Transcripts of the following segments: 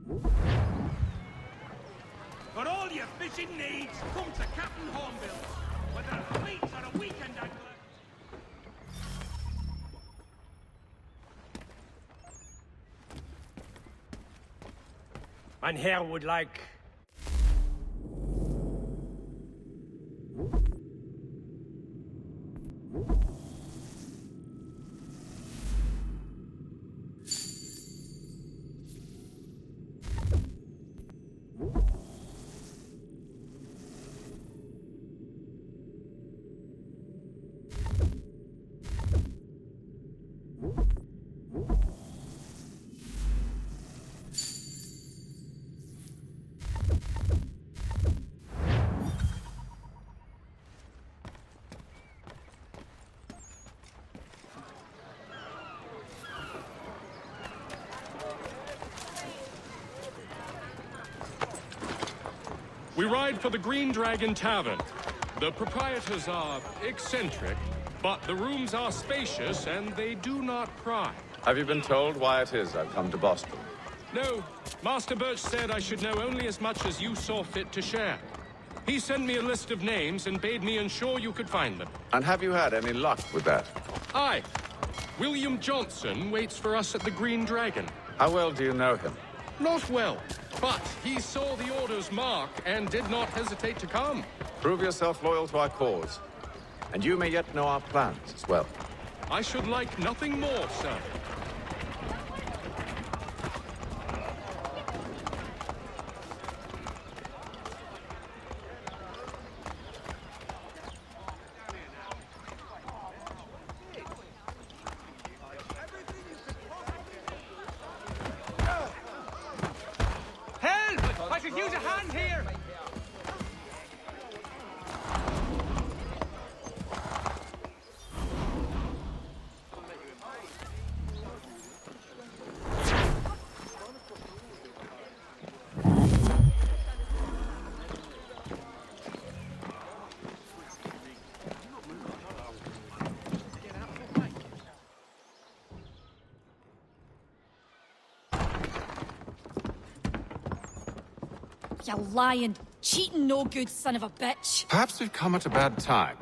For all your fishing needs, come to Captain Hornbill. Whether a fleet or a weekend angler. Mein Herr would like... We ride for the Green Dragon Tavern. The proprietors are eccentric, but the rooms are spacious and they do not pry. Have you been told why it is I've come to Boston? No, Master Birch said I should know only as much as you saw fit to share. He sent me a list of names and bade me ensure you could find them. And have you had any luck with that? Aye. William Johnson waits for us at the Green Dragon. How well do you know him? Not well, but he saw the order's mark and did not hesitate to come. Prove yourself loyal to our cause. And you may yet know our plans as well. I should like nothing more, sir. Help! I could use a hand here! You lying, cheating, no good son of a bitch. Perhaps we've come at a bad time.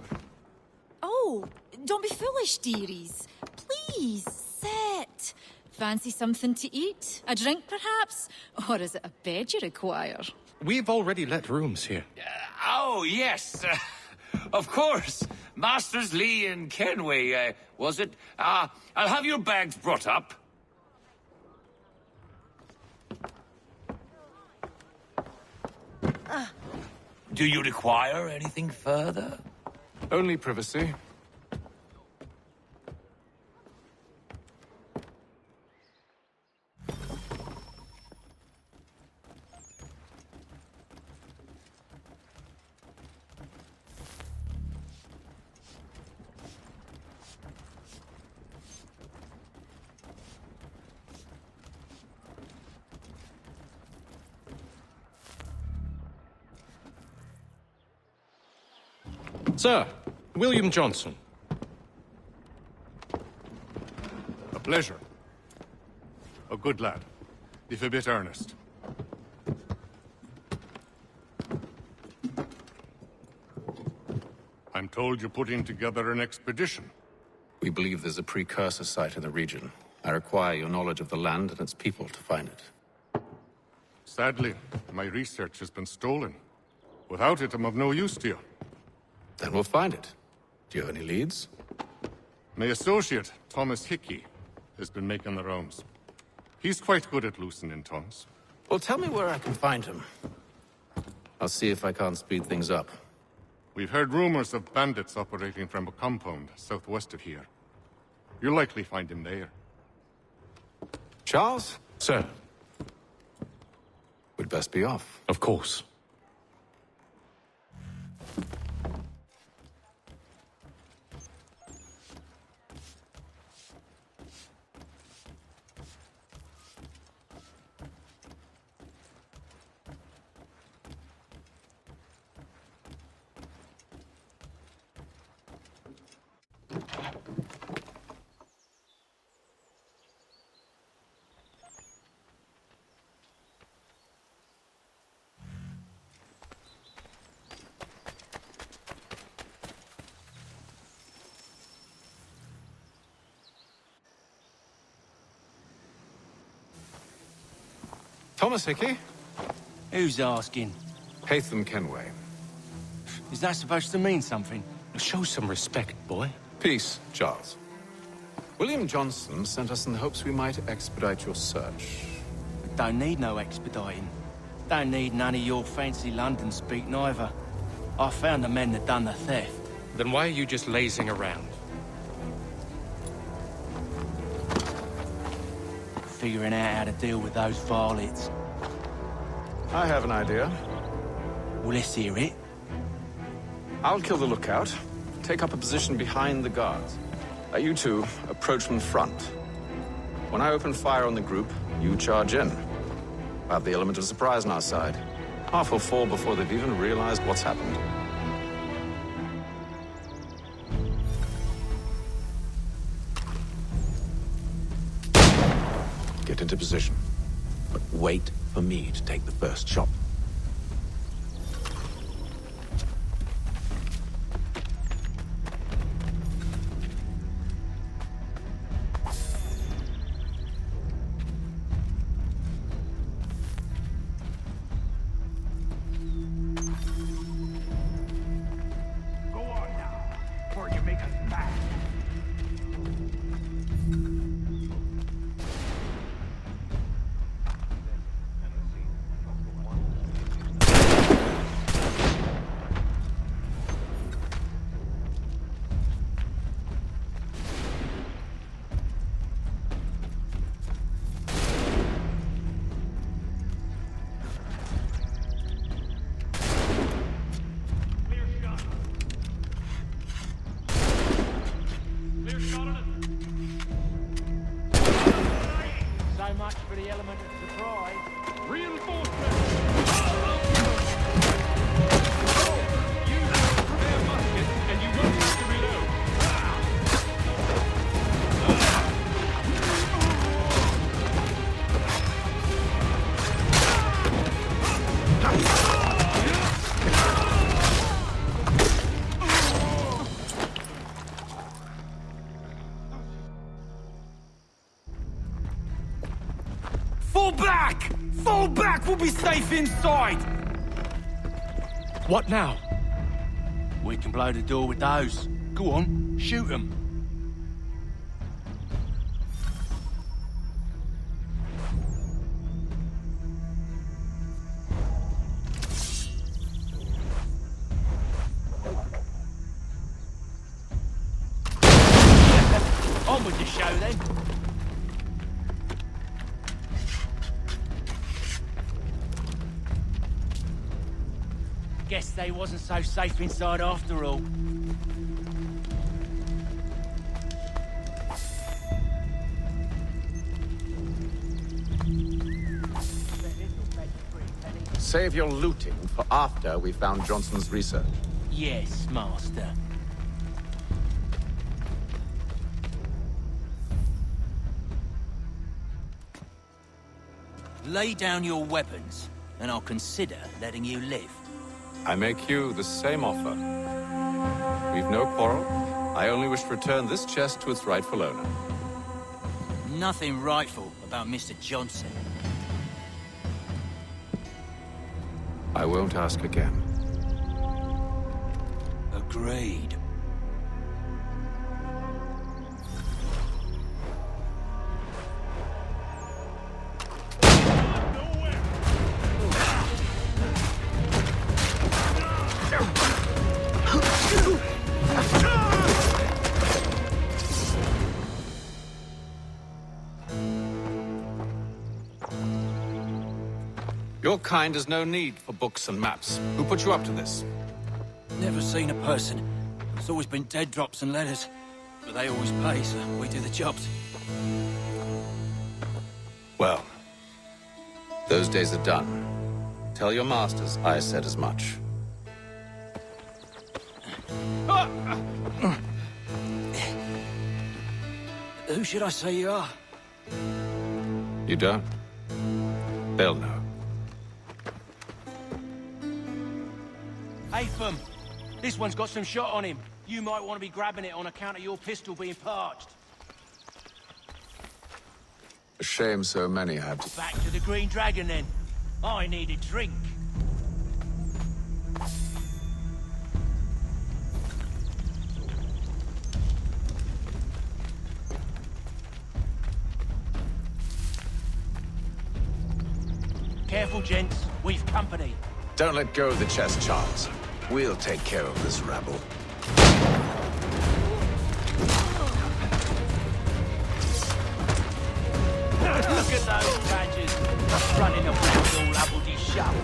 Oh, don't be foolish, dearies. Please, sit. Fancy something to eat? A drink, perhaps? Or is it a bed you require? We've already let rooms here. Oh, yes. Of course. Masters Lee and Kenway, was it? I'll have your bags brought up. Do you require anything further? Only privacy. Sir, William Johnson. A pleasure. A good lad, if a bit earnest. I'm told you're putting together an expedition. We believe there's a precursor site in the region. I require your knowledge of the land and its people to find it. Sadly, my research has been stolen. Without it, I'm of no use to you. Then we'll find it. Do you have any leads? My associate, Thomas Hickey, has been making the rounds. He's quite good at loosening tongues. Well, tell me where I can find him. I'll see if I can't speed things up. We've heard rumors of bandits operating from a compound southwest of here. You'll likely find him there. Charles? Sir, We'd best be off. of course. Thomas Hickey, Who's asking? Haytham Kenway. Is that supposed to mean something? Show some respect, boy. Peace, Charles. William Johnson sent us in the hopes we might expedite your search. Don't need no expediting. Don't need none of your fancy London speak neither. I found the men that done the theft. Then why are you just lazing around? Figuring out how to deal with those varlets. I have an idea. Well, let's hear it. I'll kill the lookout, take up a position behind the guards. You two approach from the front. When I open fire on the group, you charge in. We'll have the element of surprise on our side. Half will fall before they've even realized what's happened. Get into position, but wait for me to take the first shot. Go on now, before you make us mad. Clear shot. Clear shot on it. So much for the element of surprise. Reinforcements! Use their muskets, and you won't have to reload. Fall back! Fall back! We'll be safe inside! What now? We can blow the door with those. Go on, shoot them. On with the show then. Guess they wasn't so safe inside after all. Save your looting for after we found Johnson's research. Yes, master. Lay down your weapons, and I'll consider letting you live. I make you the same offer. We've no quarrel. I only wish to return this chest to its rightful owner. Nothing rightful about Mr. Johnson. I won't ask again. Agreed. Your kind has no need for books and maps. Who put you up to this? Never seen a person. It's always been dead drops and letters. But they always pay, so we do the jobs. Well, those days are done. Tell your masters I said as much. Who should I say you are? You don't? They'll know. Haytham, this one's got some shot on him. You might want to be grabbing it on account of your pistol being parched. A shame so many have to... Back to the Green Dragon, then. I need a drink. Careful, gents. We've company. Don't let go of the chest, Charles. We'll take care of this rabble. Look at those badgers. Running around all hubbledy shut.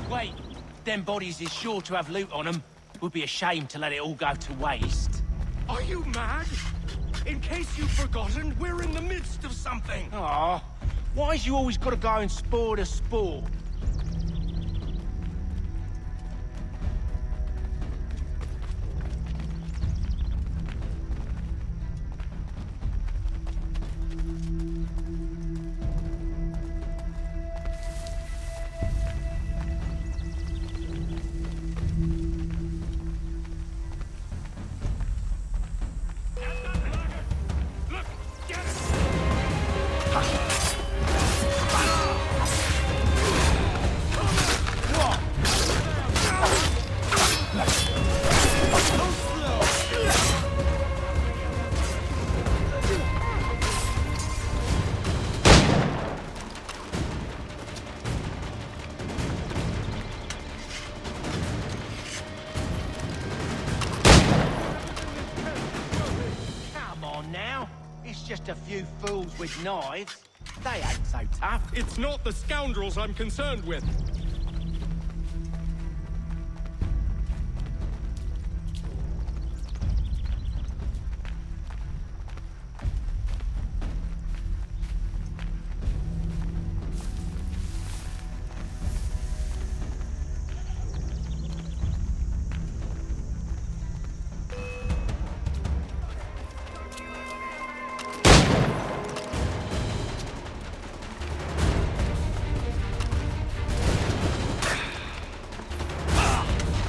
Wait. Them bodies is sure to have loot on them. Would be a shame to let it all go to waste. Are you mad? In case you've forgotten, we're in the midst of something. Aw, why's you always gotta go and spoil the sport? Look, get it! Come on now. It's just a few fools with knives. They ain't so tough. It's not the scoundrels I'm concerned with.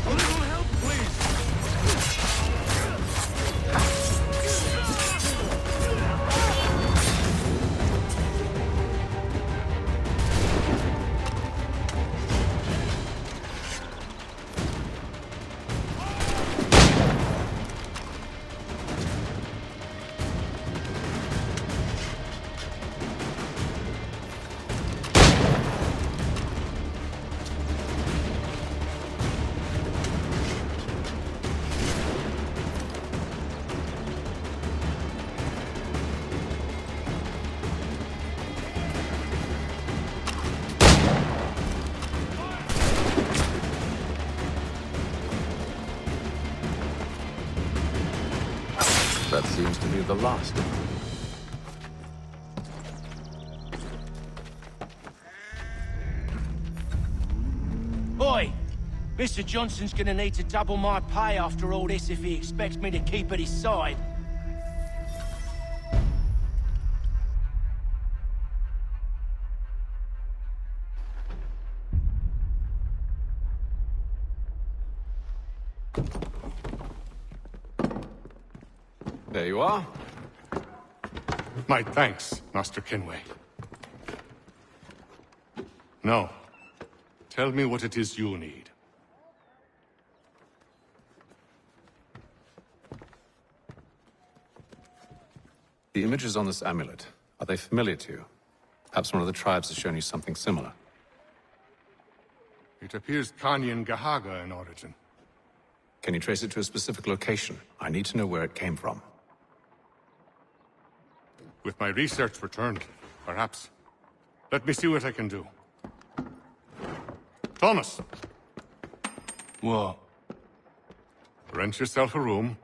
A little help, please. That seems to be the last of them. Boy, Mr. Johnson's gonna need to double my pay after all this if he expects me to keep at his side. There you are. My thanks, Master Kenway. Now, tell me what it is you need. The images on this amulet, are they familiar to you? Perhaps one of the tribes has shown you something similar. It appears Kanyan Gahaga in origin. Can you trace it to a specific location? I need to know where it came from. With my research returned, perhaps. Let me see what I can do. Thomas! What? Rent yourself a room.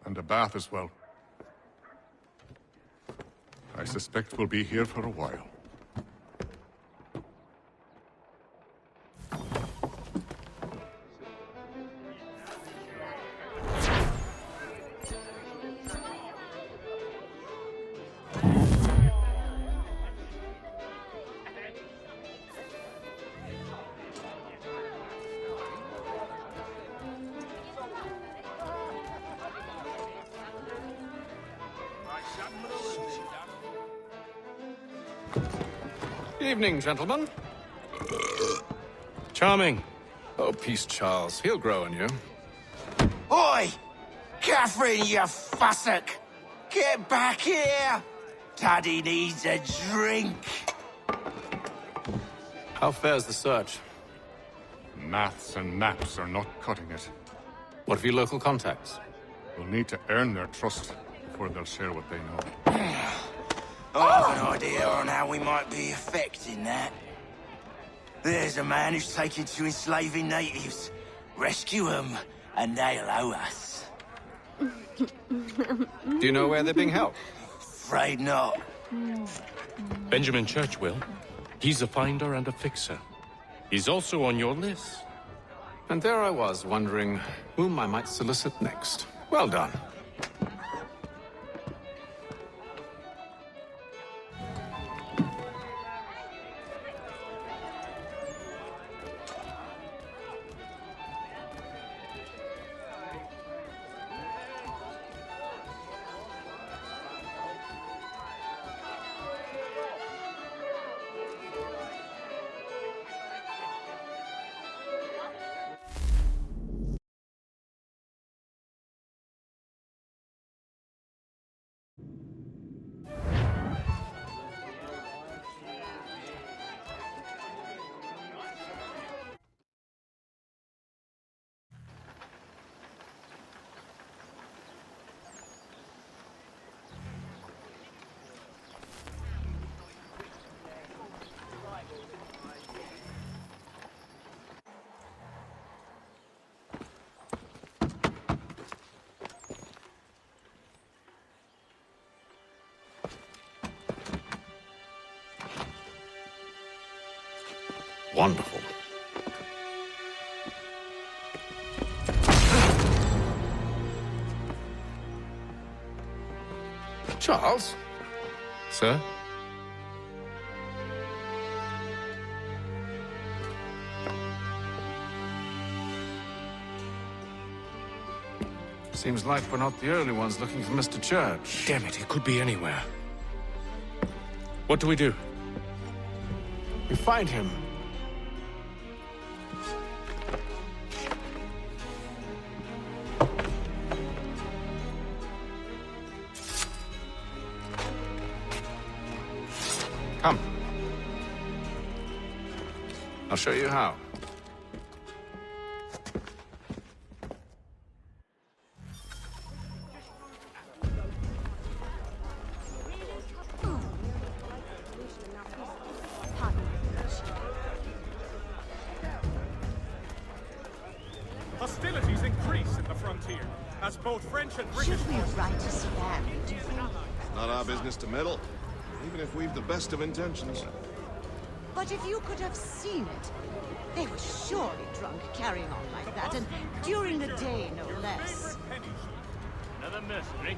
And a bath as well. I suspect we'll be here for a while. Evening, gentlemen. Charming. Oh, peace, Charles. He'll grow on you. Oi! Catherine, you fussock! Get back here! Daddy needs a drink! How fares the search? Maths and maps are not cutting it. What of your local contacts? We'll need to earn their trust before they'll share what they know. I have an idea on how we might be affecting that. There's a man who's taken to enslaving natives. Rescue them, and they'll owe us. Do you know where they're being held? Afraid not. Benjamin Church will. He's a finder and a fixer. He's also on your list. And there I was, wondering whom I might solicit next. Well done. Wonderful. Charles? Sir? Seems like we're not the only ones looking for Mr. Church. Damn it, he could be anywhere. What do we do? We find him. Come. I'll show you how. Hostilities increase at the frontier, as both French and British Should we write a stand, do you think? Not our business to meddle, even if we've the best of intentions. But if you could have seen it, they were surely drunk carrying on like that, and during the day, no less. Another mercenary.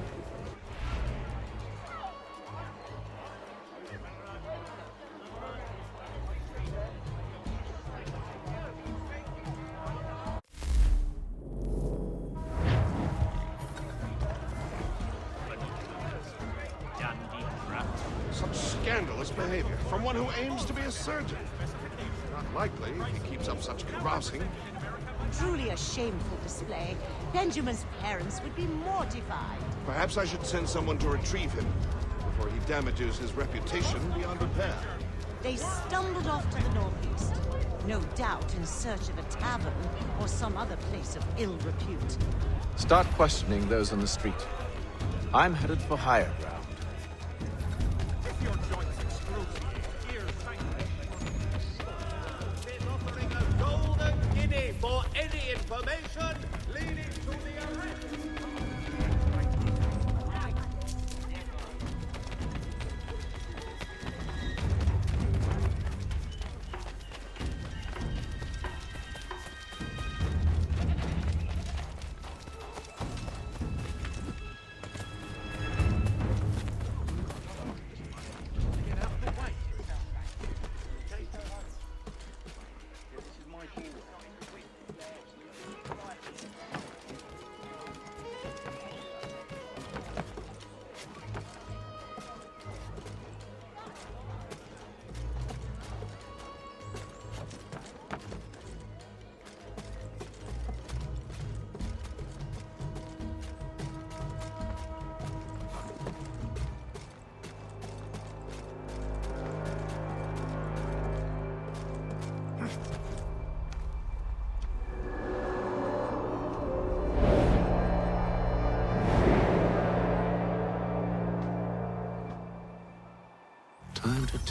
Such scandalous behavior from one who aims to be a surgeon. Not likely if he keeps up such carousing. Truly a shameful display. Benjamin's parents would be mortified. Perhaps I should send someone to retrieve him before he damages his reputation beyond repair. They stumbled off to the northeast, no doubt in search of a tavern or some other place of ill repute. Start questioning those on the street. I'm headed for higher ground. If your joints excruciate, ears offering a golden guinea for any information leading to the arrest.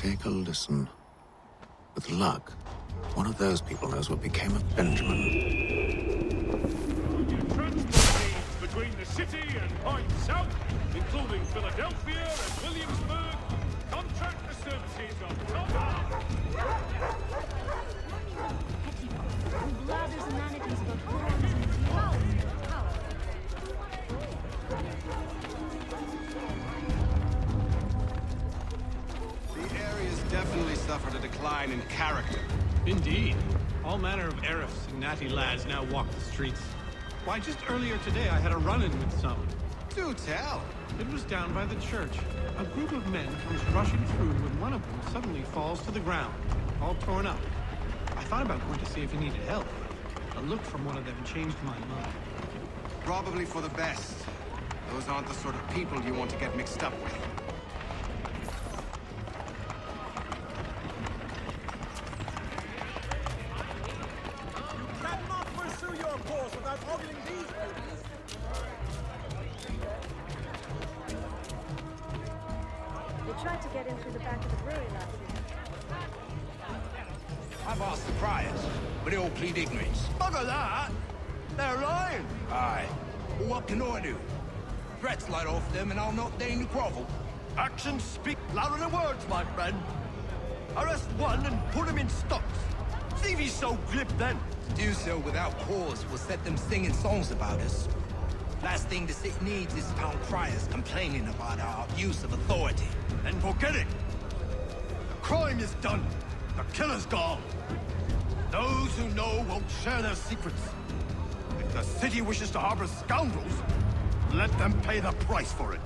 Take a listen. With luck, one of those people knows what became of Benjamin. Transport lanes between the city and points south, including Philadelphia and Williamsburg. Contract the services of Tom. Blathers and mannequins about forms and details. The area's definitely suffered a decline in character. Indeed. All manner of Arifs and natty lads now walk the streets. Why, just earlier today I had a run-in with some. Do tell. It was down by the church. A group of men comes rushing through when one of them suddenly falls to the ground, all torn up. I thought about going to see if he needed help. A look from one of them changed my mind. Probably for the best. Those aren't the sort of people you want to get mixed up with. Cannot pursue your course without ogling these beauties. They tried to get in through the back of the brewery last week. I've asked the priors, but they all plead ignorance. Bugger that! They're lying! Aye. Well, what can I do? Threats light off them and I'll not deign to grovel. Actions speak louder than words, my friend. Arrest one and put him in stocks. See if he's so glib then. To do so without cause will set them singing songs about us. Last thing the city needs is town criers complaining about our abuse of authority. Then forget it. The crime is done. The killer's gone. Those who know won't share their secrets. If the city wishes to harbor scoundrels, let them pay the price for it.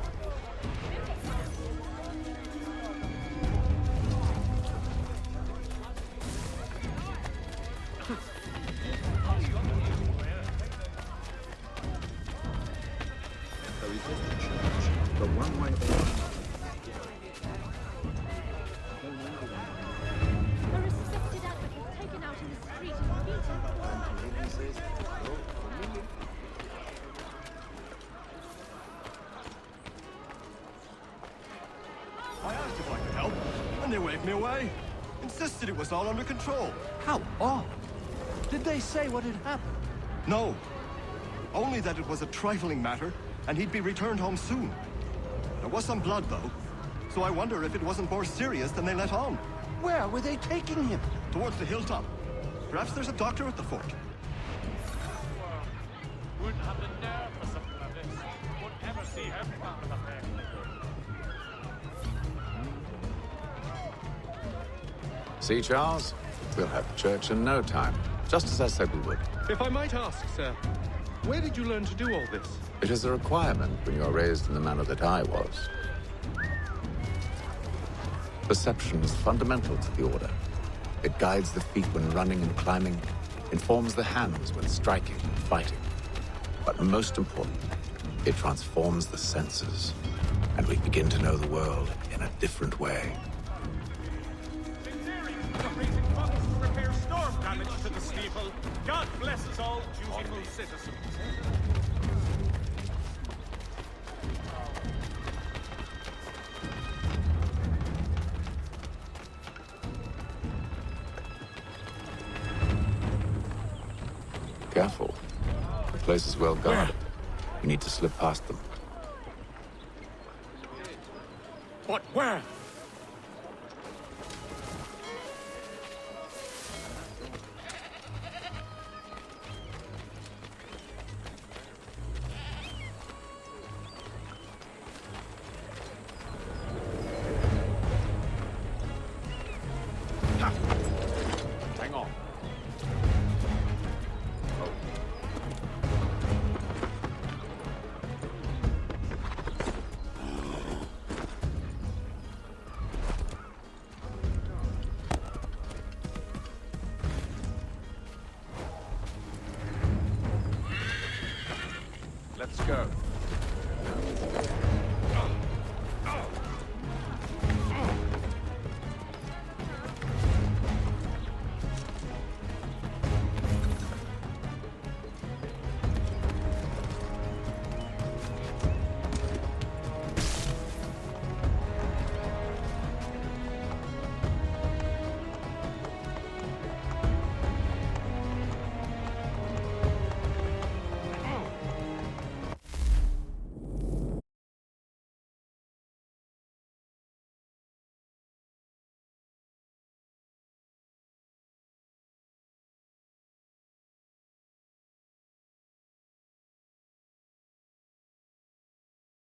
The one-way A respected advocate taken out in the street and beaten. I asked if I could help, and they waved me away. Insisted it was all under control. How odd. Did they say what had happened? No. Only that it was a trifling matter, and he'd be returned home soon. There was some blood, though, so I wonder if it wasn't more serious than they let on. Where were they taking him? Towards the hilltop. Perhaps there's a doctor at the fort. Wouldn't have the nerve for something like this. Wouldn't ever see her part of the thing. See, Charles? We'll have church in no time, just as I said we would. If I might ask, sir, where did you learn to do all this? It is a requirement when you are raised in the manner that I was. Perception is fundamental to the Order. It guides the feet when running and climbing, informs the hands when striking and fighting. But most important, it transforms the senses, and we begin to know the world in a different way. Raising funds to repair storm damage to the steeple. God bless us all, dutiful citizens. Careful. The place is well guarded. You need to slip past them. What? Where? Hang on. Let's go.